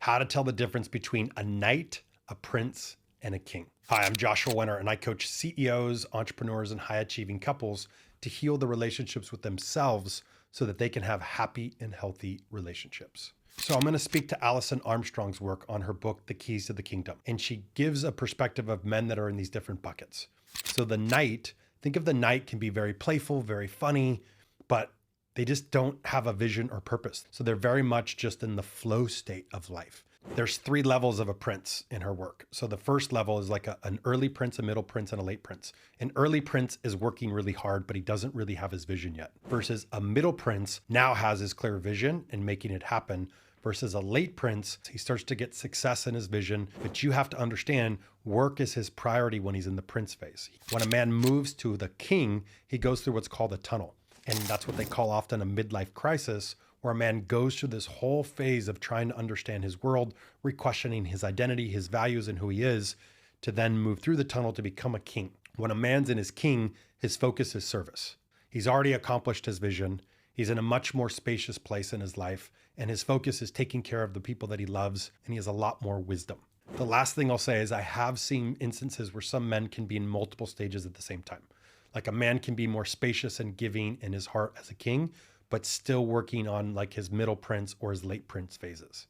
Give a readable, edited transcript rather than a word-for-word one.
How to tell the difference between a knight, a prince, and a king. Hi, I'm Joshua Wenner, and I coach CEOs, entrepreneurs, and high achieving couples to heal the relationships with themselves so that they can have happy and healthy relationships. So I'm going to speak to Alison Armstrong's work on her book, The Keys to the Kingdom. And she gives a perspective of men that are in these different buckets. So the knight, think of the knight can be very playful, very funny, but they just don't have a vision or purpose. So they're very much just in the flow state of life. There's 3 levels of a prince in her work. So the first level is like an early prince, a middle prince, and a late prince. An early prince is working really hard, but he doesn't really have his vision yet. Versus a middle prince now has his clear vision and making it happen. Versus a late prince, he starts to get success in his vision, but you have to understand work is his priority when he's in the prince phase. When a man moves to the king, he goes through what's called a tunnel. And that's what they call often a midlife crisis, where a man goes through this whole phase of trying to understand his world, re-questioning his identity, his values, and who he is, to then move through the tunnel to become a king. When a man's in his king, his focus is service. He's already accomplished his vision. He's in a much more spacious place in his life, and his focus is taking care of the people that he loves, and he has a lot more wisdom. The last thing I'll say is I have seen instances where some men can be in multiple stages at the same time. Like a man can be more spacious and giving in his heart as a king, but still working on like his middle prince or his late prince phases.